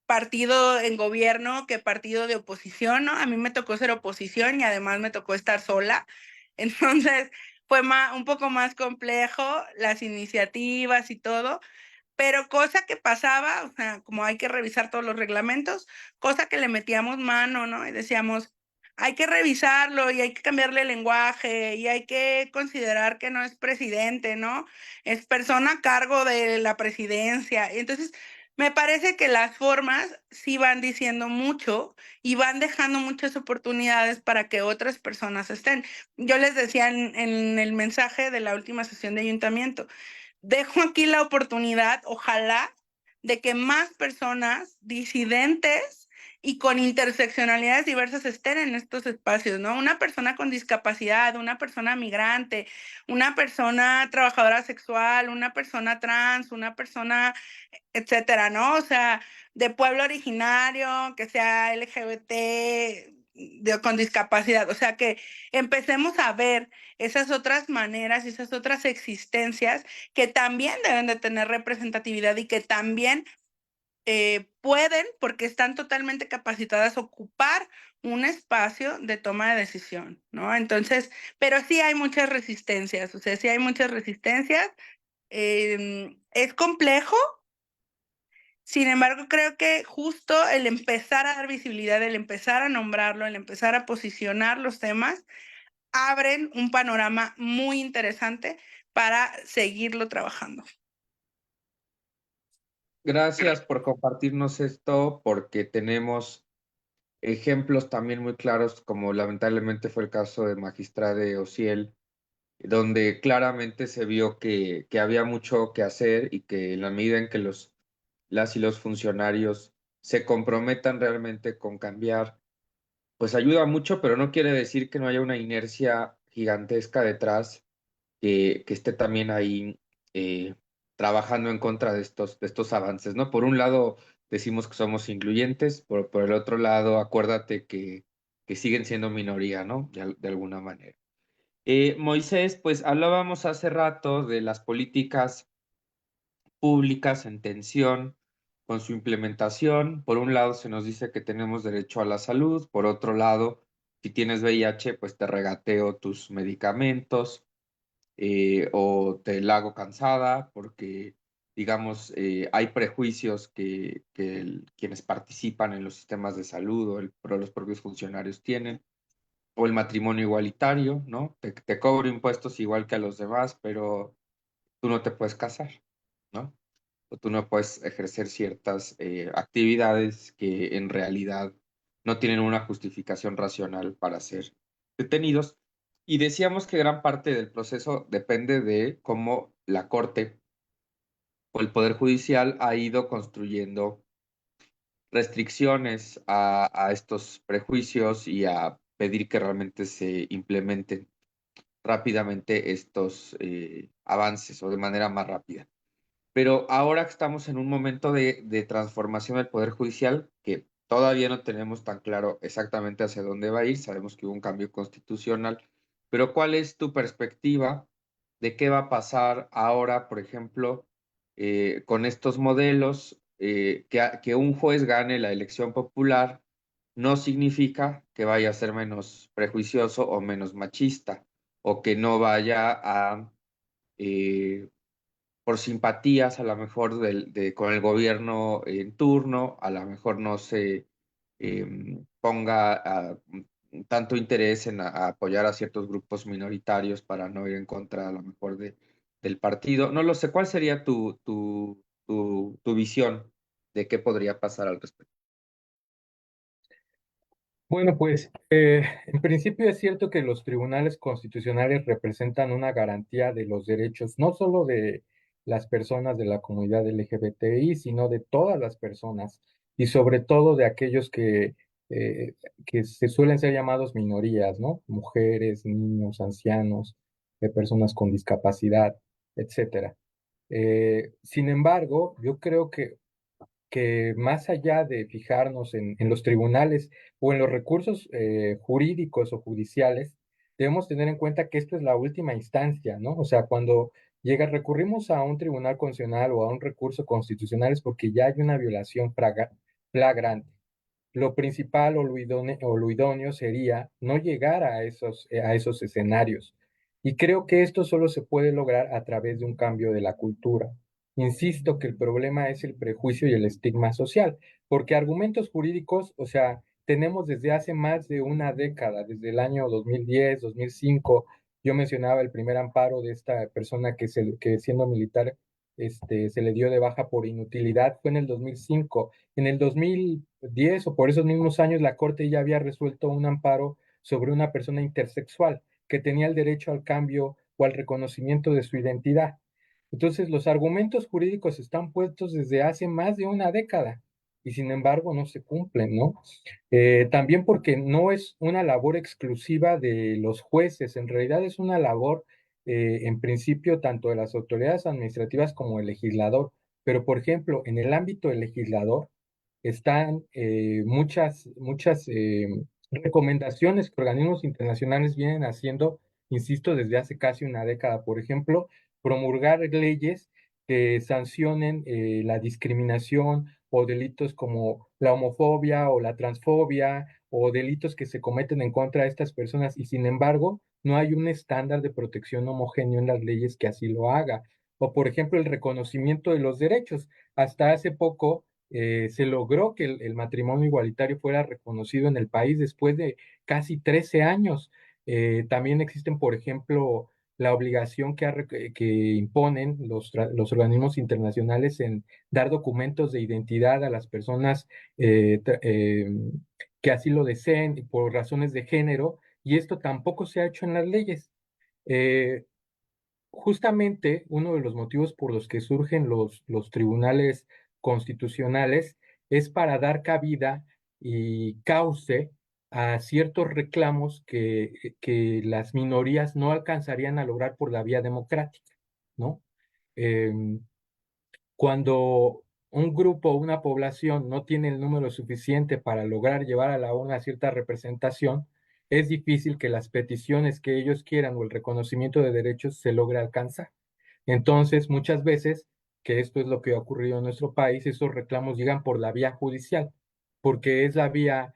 partido en gobierno que partido de oposición, ¿no? A mí me tocó ser oposición y además me tocó estar sola. Entonces, fue un poco más complejo las iniciativas y todo, pero cosa que pasaba, o sea, como hay que revisar todos los reglamentos, cosa que le metíamos mano, ¿no? Y decíamos, hay que revisarlo y hay que cambiarle el lenguaje y hay que considerar que no es presidente, ¿no? Es persona a cargo de la presidencia. Entonces, me parece que las formas sí van diciendo mucho y van dejando muchas oportunidades para que otras personas estén. Yo les decía en el mensaje de la última sesión de ayuntamiento, dejo aquí la oportunidad, ojalá, de que más personas disidentes y con interseccionalidades diversas estén en estos espacios, ¿no? Una persona con discapacidad, una persona migrante, una persona trabajadora sexual, una persona trans, una persona, etcétera, ¿no? O sea, de pueblo originario, que sea LGBT, con discapacidad, o sea, que empecemos a ver esas otras maneras y esas otras existencias que también deben de tener representatividad y que también pueden, porque están totalmente capacitadas, ocupar un espacio de toma de decisión, ¿no? Entonces, pero sí hay muchas resistencias, o sea, sí hay muchas resistencias. Es complejo. Sin embargo, creo que justo el empezar a dar visibilidad, el empezar a nombrarlo, el empezar a posicionar los temas, abren un panorama muy interesante para seguirlo trabajando. Gracias por compartirnos esto, porque tenemos ejemplos también muy claros, como lamentablemente fue el caso de Magistrade Ociel, donde claramente se vio que había mucho que hacer y que en la medida en que las y los funcionarios se comprometan realmente con cambiar, pues ayuda mucho, pero no quiere decir que no haya una inercia gigantesca detrás que esté también ahí trabajando en contra de estos avances, ¿no? Por un lado, decimos que somos incluyentes, por el otro lado, acuérdate que siguen siendo minoría, ¿no? De alguna manera. Moisés, pues hablábamos hace rato de las políticas públicas en tensión con su implementación. Por un lado, se nos dice que tenemos derecho a la salud, por otro lado, si tienes VIH, pues te regateo tus medicamentos o te la hago cansada porque, digamos, hay prejuicios que quienes participan en los sistemas de salud o los propios funcionarios tienen, o el matrimonio igualitario, ¿no? Te cobro impuestos igual que a los demás, pero tú no te puedes casar, ¿no? O tú no puedes ejercer ciertas actividades que en realidad no tienen una justificación racional para ser detenidos. Y decíamos que gran parte del proceso depende de cómo la Corte o el Poder Judicial ha ido construyendo restricciones a estos prejuicios y a pedir que realmente se implementen rápidamente estos avances o de manera más rápida. Pero ahora que estamos en un momento de transformación del Poder Judicial, que todavía no tenemos tan claro exactamente hacia dónde va a ir, sabemos que hubo un cambio constitucional, pero ¿cuál es tu perspectiva de qué va a pasar ahora, por ejemplo, con estos modelos? Que un juez gane la elección popular no significa que vaya a ser menos prejuicioso o menos machista, o que no vaya a eh, por simpatías a lo mejor con el gobierno en turno, a lo mejor no se ponga tanto interés en a apoyar a ciertos grupos minoritarios para no ir en contra a lo mejor del partido. No lo sé, ¿cuál sería tu visión de qué podría pasar al respecto? Bueno, pues en principio es cierto que los tribunales constitucionales representan una garantía de los derechos, no solo de las personas de la comunidad LGBTI, sino de todas las personas y sobre todo de aquellos eh, que se suelen ser llamados minorías, ¿no? Mujeres, niños, ancianos, personas con discapacidad, etcétera. Sin embargo, yo creo que más allá de fijarnos en los tribunales o en los recursos jurídicos o judiciales, debemos tener en cuenta que esto es la última instancia, ¿no? O sea, cuando recurrimos a un tribunal constitucional o a un recurso constitucional es porque ya hay una violación flagrante. Lo principal o lo idóneo sería no llegar a esos escenarios. Y creo que esto solo se puede lograr a través de un cambio de la cultura. Insisto que el problema es el prejuicio y el estigma social, porque argumentos jurídicos, o sea, tenemos desde hace más de una década, desde el año 2010, 2005. Yo mencionaba el primer amparo de esta persona que siendo militar se le dio de baja por inutilidad, fue en el 2005. En el 2010 o por esos mismos años, la Corte ya había resuelto un amparo sobre una persona intersexual que tenía el derecho al cambio o al reconocimiento de su identidad. Entonces, los argumentos jurídicos están puestos desde hace más de una década y sin embargo no se cumplen, ¿no? También porque no es una labor exclusiva de los jueces, en realidad es una labor, en principio, tanto de las autoridades administrativas como el legislador. Pero, por ejemplo, en el ámbito del legislador están muchas recomendaciones que organismos internacionales vienen haciendo, insisto, desde hace casi una década. Por ejemplo, promulgar leyes que sancionen la discriminación o delitos como la homofobia o la transfobia o delitos que se cometen en contra de estas personas y sin embargo no hay un estándar de protección homogéneo en las leyes que así lo haga. O por ejemplo el reconocimiento de los derechos. Hasta hace poco se logró que el matrimonio igualitario fuera reconocido en el país después de casi 13 años. También existen, por ejemplo, la obligación que imponen los organismos internacionales en dar documentos de identidad a las personas que así lo deseen por razones de género, y esto tampoco se ha hecho en las leyes. Eh, Justamente uno de los motivos por los que surgen los tribunales constitucionales es para dar cabida y cauce a ciertos reclamos que las minorías no alcanzarían a lograr por la vía democrática, ¿no? Em, Cuando un grupo o una población no tiene el número suficiente para lograr llevar a la una cierta representación, es difícil que las peticiones que ellos quieran o el reconocimiento de derechos se logre alcanzar. Entonces, muchas veces, que esto es lo que ha ocurrido en nuestro país, esos reclamos llegan por la vía judicial, porque es la vía,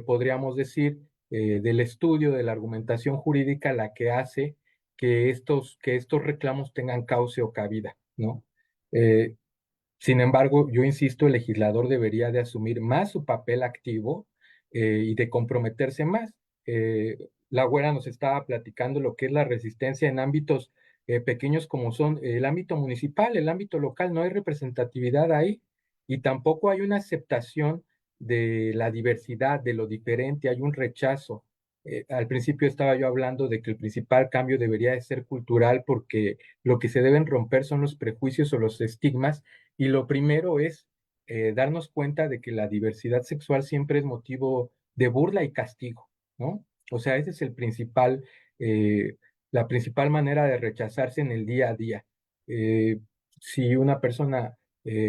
podríamos decir, del estudio, de la argumentación jurídica, la que hace que estos reclamos tengan cauce o cabida, ¿no? Eh, Sin embargo, yo insisto, el legislador debería de asumir más su papel activo y de comprometerse más. La güera nos estaba platicando lo que es la resistencia en ámbitos pequeños como son el ámbito municipal, el ámbito local, no hay representatividad ahí y tampoco hay una aceptación de la diversidad, de lo diferente, hay un rechazo. Al principio estaba yo hablando de que el principal cambio debería de ser cultural porque lo que se deben romper son los prejuicios o los estigmas y lo primero es darnos cuenta de que la diversidad sexual siempre es motivo de burla y castigo, ¿no? O sea, ese es eh, la principal manera de rechazarse en el día a día. Eh, si una persona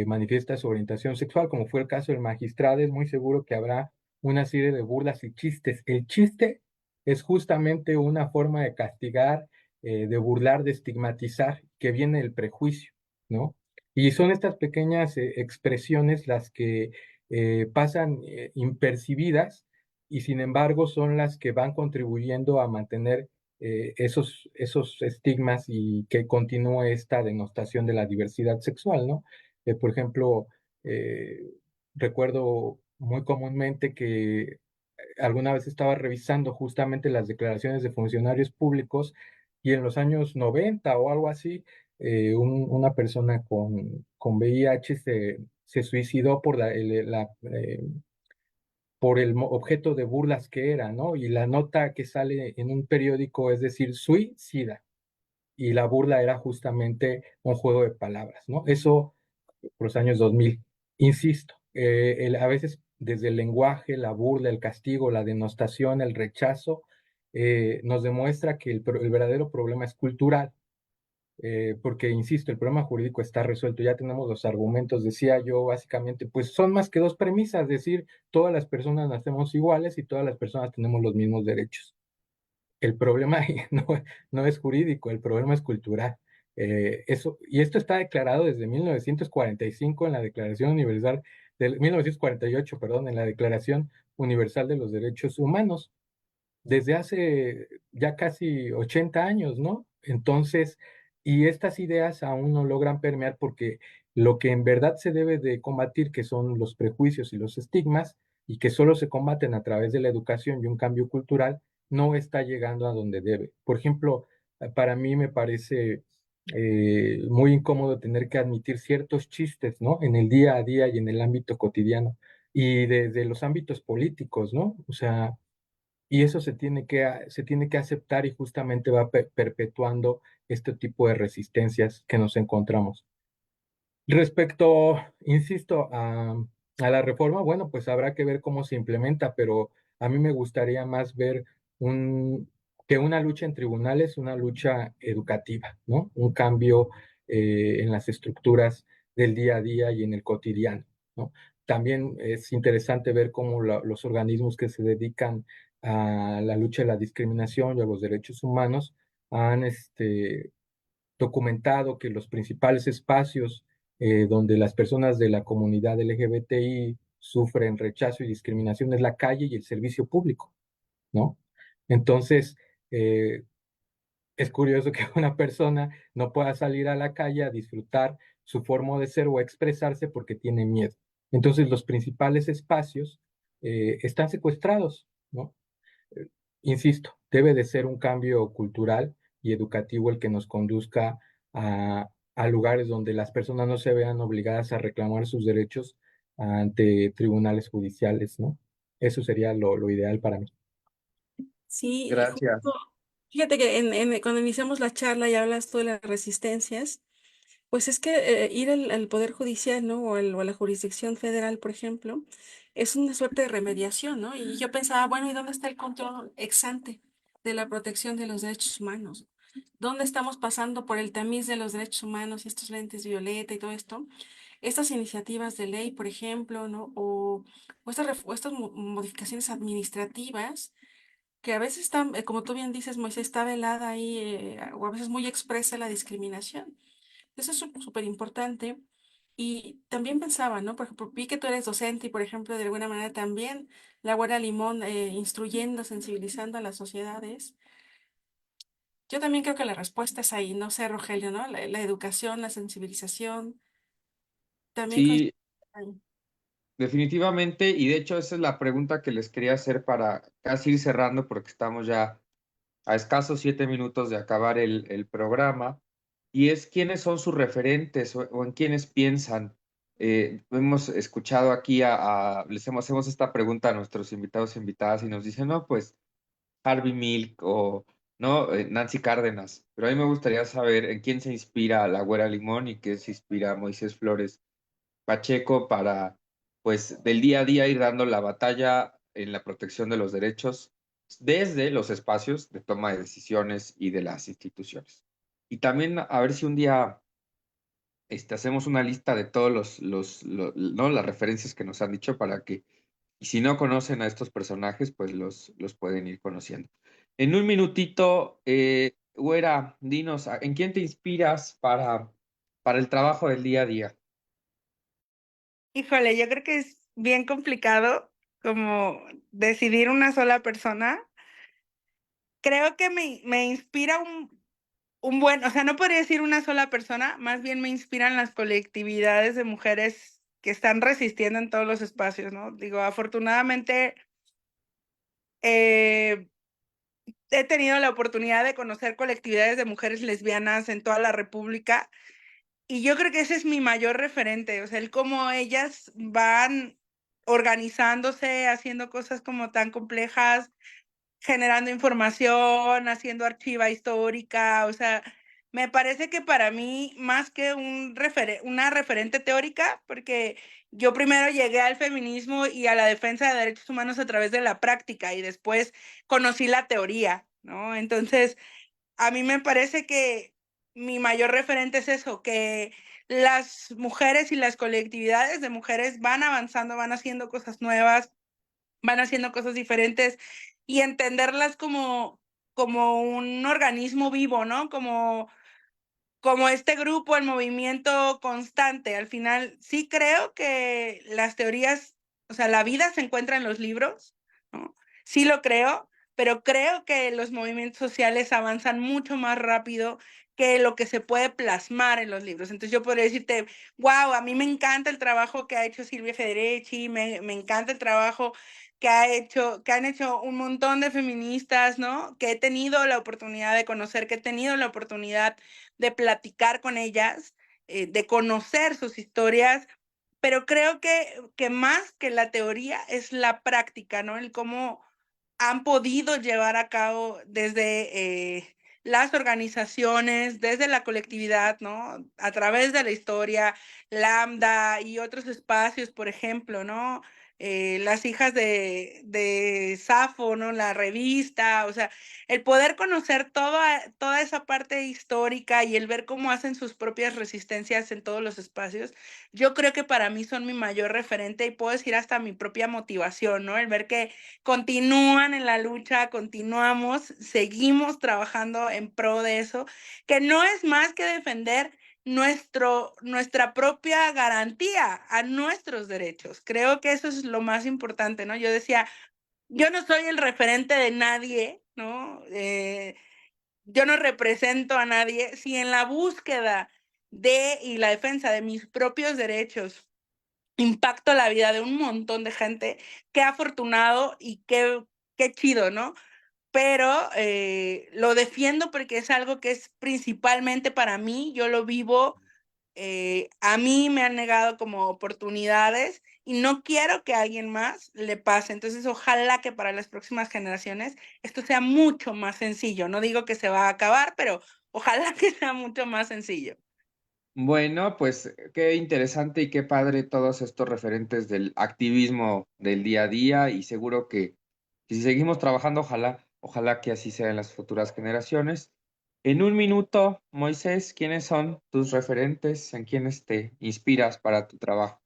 manifiesta su orientación sexual, como fue el caso del magistrado, es muy seguro que habrá una serie de burlas y chistes. El chiste es justamente una forma de castigar, de burlar, de estigmatizar, que viene del prejuicio, ¿no? Y son estas pequeñas expresiones las que pasan impercibidas y sin embargo son las que van contribuyendo a mantener esos estigmas y que continúe esta denostación de la diversidad sexual, ¿no? Por ejemplo, eh, recuerdo muy comúnmente que alguna vez estaba revisando justamente las declaraciones de funcionarios públicos y en los años 90 o algo así, una persona con VIH se suicidó por por el objeto de burlas que era, ¿no? Y la nota que sale en un periódico es decir, suicida, y la burla era justamente un juego de palabras, ¿no? Eso por los años 2000. Insisto, a veces desde el lenguaje, la burla, el castigo, la denostación, el rechazo, nos demuestra que el verdadero problema es cultural, porque, insisto, el problema jurídico está resuelto, ya tenemos los argumentos, decía yo, básicamente, pues son más que dos premisas, es decir, todas las personas nacemos iguales y todas las personas tenemos los mismos derechos. El problema ahí no es jurídico, el problema es cultural. Y esto está declarado desde 1945 en la Declaración Universal, del 1948, perdón, en la Declaración Universal de los Derechos Humanos, desde hace ya casi 80 años, ¿no? Entonces, y estas ideas aún no logran permear porque lo que en verdad se debe de combatir, que son los prejuicios y los estigmas, y que solo se combaten a través de la educación y un cambio cultural, no está llegando a donde debe. Por ejemplo, para mí me parece muy incómodo tener que admitir ciertos chistes, ¿no? En el día a día y en el ámbito cotidiano, y desde los ámbitos políticos, ¿no? O sea, y eso se tiene que aceptar y justamente va perpetuando este tipo de resistencias que nos encontramos. Respecto, insisto, a la reforma, bueno, pues habrá que ver cómo se implementa, pero a mí me gustaría más ver un, que una lucha en tribunales, una lucha educativa, ¿no? Un cambio en las estructuras del día a día y en el cotidiano, ¿no? También es interesante ver cómo los organismos que se dedican a la lucha de la discriminación y a los derechos humanos han documentado que los principales espacios donde las personas de la comunidad LGBTI sufren rechazo y discriminación es la calle y el servicio público, ¿no? Entonces, eh, es curioso que una persona no pueda salir a la calle a disfrutar su forma de ser o a expresarse porque tiene miedo. Entonces, los principales espacios están secuestrados, ¿no? eh, Insisto, debe de ser un cambio cultural y educativo el que nos conduzca a lugares donde las personas no se vean obligadas a reclamar sus derechos ante tribunales judiciales, ¿no? Eso sería lo ideal para mí. Sí, y Gracias. justo, fíjate que cuando iniciamos la charla y hablas tú de las resistencias, pues es que ir al Poder Judicial, ¿no? O a la jurisdicción federal, por ejemplo, es una suerte de remediación, ¿no? Y yo pensaba, bueno, ¿y dónde está el control ex ante de la protección de los derechos humanos? ¿Dónde estamos pasando por el tamiz de los derechos humanos y estos lentes violeta y todo esto? Estas iniciativas de ley, por ejemplo, ¿no? O estas modificaciones administrativas que a veces están, como tú bien dices, Moisés, está velada ahí, o a veces muy expresa la discriminación. Eso es súper importante. Y también pensaba, ¿no? Por ejemplo, vi que tú eres docente y, por ejemplo, de alguna manera también la Güera Limón instruyendo, sensibilizando a las sociedades. Yo también creo que la respuesta es ahí, no sé, Rogelio, ¿no? La educación, la sensibilización, también Sí, ahí. definitivamente, y de hecho esa es la pregunta que les quería hacer para casi ir cerrando porque estamos ya a escasos 7 minutos de acabar el programa, y es quiénes son sus referentes o en quiénes piensan. Hemos escuchado aquí hacemos esta pregunta a nuestros invitados e invitadas y nos dicen, no, pues Harvey Milk o no, Nancy Cárdenas, pero a mí me gustaría saber en quién se inspira la Güera Limón y qué se inspira Moisés Flores Pacheco para, pues, del día a día ir dando la batalla en la protección de los derechos desde los espacios de toma de decisiones y de las instituciones. Y también a ver si un día hacemos una lista de todos ¿no? las referencias que nos han dicho para que, y si no conocen a estos personajes, pues los pueden ir conociendo. En un minutito, Güera, dinos, ¿en quién te inspiras para el trabajo del día a día? Híjole, yo creo que es bien complicado como decidir una sola persona. Creo que me inspira un buen, o sea, no podría decir una sola persona, más bien me inspiran las colectividades de mujeres que están resistiendo en todos los espacios, ¿no? Digo, afortunadamente eh, he tenido la oportunidad de conocer colectividades de mujeres lesbianas en toda la República y yo creo que ese es mi mayor referente, o sea, el cómo ellas van organizándose, haciendo cosas como tan complejas, generando información, haciendo archiva histórica, o sea, me parece que para mí, más que una referente teórica, porque yo primero llegué al feminismo y a la defensa de derechos humanos a través de la práctica y después conocí la teoría, ¿no? Entonces, a mí me parece que mi mayor referente es eso, que las mujeres y las colectividades de mujeres van avanzando, van haciendo cosas nuevas, van haciendo cosas diferentes y entenderlas como un organismo vivo, ¿no? Como este grupo, el movimiento constante. Al final, sí creo que las teorías, o sea, la vida se encuentra en los libros, ¿no? Sí lo creo, pero creo que los movimientos sociales avanzan mucho más rápido que lo que se puede plasmar en los libros. Entonces yo podría decirte, wow, a mí me encanta el trabajo que ha hecho Silvia Federici, me encanta el trabajo que han hecho un montón de feministas, ¿no? Que he tenido la oportunidad de conocer, que he tenido la oportunidad de platicar con ellas, de conocer sus historias, pero creo que más que la teoría es la práctica, ¿no? El cómo han podido llevar a cabo desde las organizaciones, desde la colectividad, ¿no? A través de la historia, Lambda y otros espacios, por ejemplo, ¿no? Las hijas de Safo, ¿no? La revista, o sea, el poder conocer toda esa parte histórica y el ver cómo hacen sus propias resistencias en todos los espacios, yo creo que para mí son mi mayor referente y puedo decir hasta mi propia motivación, ¿no? El ver que continúan en la lucha, continuamos, seguimos trabajando en pro de eso, que no es más que defender nuestra propia garantía a nuestros derechos. Creo que eso es lo más importante, ¿no? Yo decía, yo no soy el referente de nadie, ¿no? Yo no represento a nadie, si en la búsqueda y la defensa de mis propios derechos impacto la vida de un montón de gente, qué afortunado y qué chido, ¿no? Pero lo defiendo porque es algo que es principalmente para mí, yo lo vivo, a mí me han negado como oportunidades y no quiero que a alguien más le pase. Entonces, ojalá que para las próximas generaciones esto sea mucho más sencillo. No digo que se va a acabar, pero ojalá que sea mucho más sencillo. Bueno, pues qué interesante y qué padre todos estos referentes del activismo del día a día y seguro que si seguimos trabajando, ojalá que así sea en las futuras generaciones. En un minuto, Moisés, ¿quiénes son tus referentes? ¿En quiénes te inspiras para tu trabajo?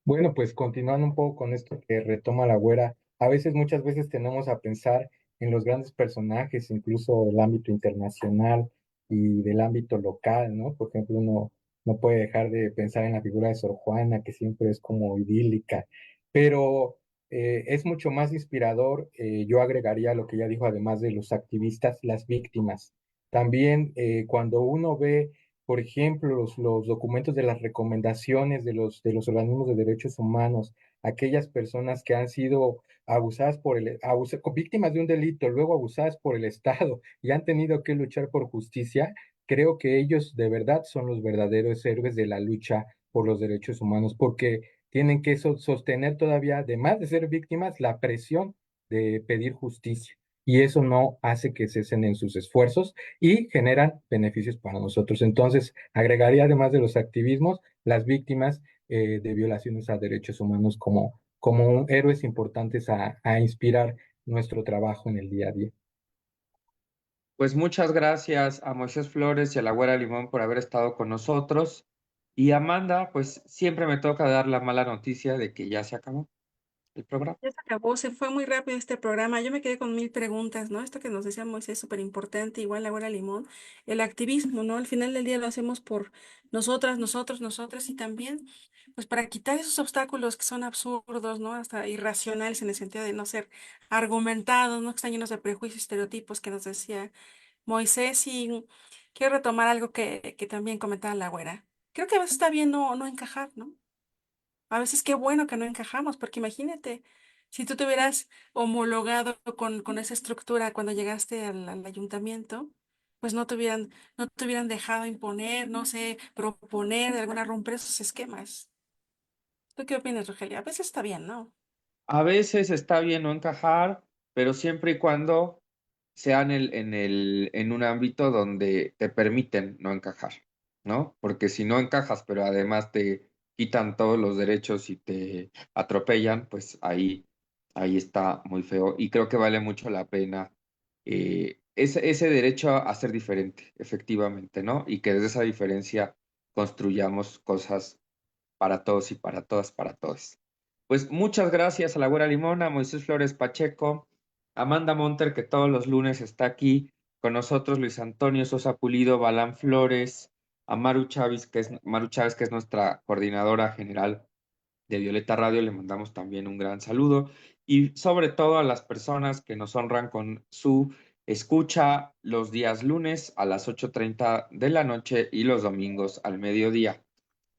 Bueno, pues continuando un poco con esto que retoma la güera, a veces, muchas veces tenemos a pensar en los grandes personajes, incluso del ámbito internacional y del ámbito local, ¿no? Por ejemplo, uno no puede dejar de pensar en la figura de Sor Juana, que siempre es como idílica, pero es mucho más inspirador, yo agregaría lo que ya dijo, además de los activistas, las víctimas. También cuando uno ve por ejemplo, los documentos de las recomendaciones de los organismos de derechos humanos, aquellas personas que han sido abusadas víctimas de un delito, luego abusadas por el Estado y han tenido que luchar por justicia, creo que ellos de verdad son los verdaderos héroes de la lucha por los derechos humanos, porque tienen que sostener todavía, además de ser víctimas, la presión de pedir justicia. Y eso no hace que cesen en sus esfuerzos y generan beneficios para nosotros. Entonces, agregaría además de los activismos, las víctimas de violaciones a derechos humanos como héroes importantes a inspirar nuestro trabajo en el día a día. Pues muchas gracias a Moisés Flores y a la Güera Limón por haber estado con nosotros. Y Amanda, pues siempre me toca dar la mala noticia de que ya se acabó el programa. Ya se acabó, se fue muy rápido este programa. Yo me quedé con mil preguntas, ¿no? Esto que nos decía Moisés es súper importante, igual la Abuela Limón, el activismo, ¿no? Al final del día lo hacemos por nosotras, nosotros, nosotras y también, pues para quitar esos obstáculos que son absurdos, ¿no? Hasta irracionales en el sentido de no ser argumentados, ¿no? Que están llenos de prejuicios, estereotipos que nos decía Moisés. Y quiero retomar algo que también comentaba la Güera. Creo que a veces está bien no encajar, ¿no? A veces qué bueno que no encajamos, porque imagínate, si tú te hubieras homologado con esa estructura cuando llegaste al ayuntamiento, pues no te hubieran dejado imponer, no sé, proponer de alguna romper esos esquemas. ¿Tú qué opinas, Rogelia? A veces está bien, ¿no? A veces está bien no encajar, pero siempre y cuando sea en un ámbito donde te permiten no encajar, ¿no? Porque si no encajas, pero además te quitan todos los derechos y te atropellan, pues ahí está muy feo. Y creo que vale mucho la pena ese derecho a ser diferente, efectivamente, ¿no? Y que desde esa diferencia construyamos cosas para todos y para todas, para todos. Pues muchas gracias a la Güera Limón, a Moisés Flores Pacheco, a Amanda Monter, que todos los lunes está aquí con nosotros, Luis Antonio Sosa Pulido, Balán Flores, a Maru Chávez, que es nuestra coordinadora general de Violeta Radio, le mandamos también un gran saludo, y sobre todo a las personas que nos honran con su escucha los días lunes a las 8:30 de la noche y los domingos al mediodía.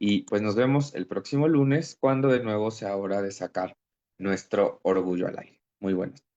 Y pues nos vemos el próximo lunes cuando de nuevo sea hora de sacar nuestro orgullo al aire. Muy buenas.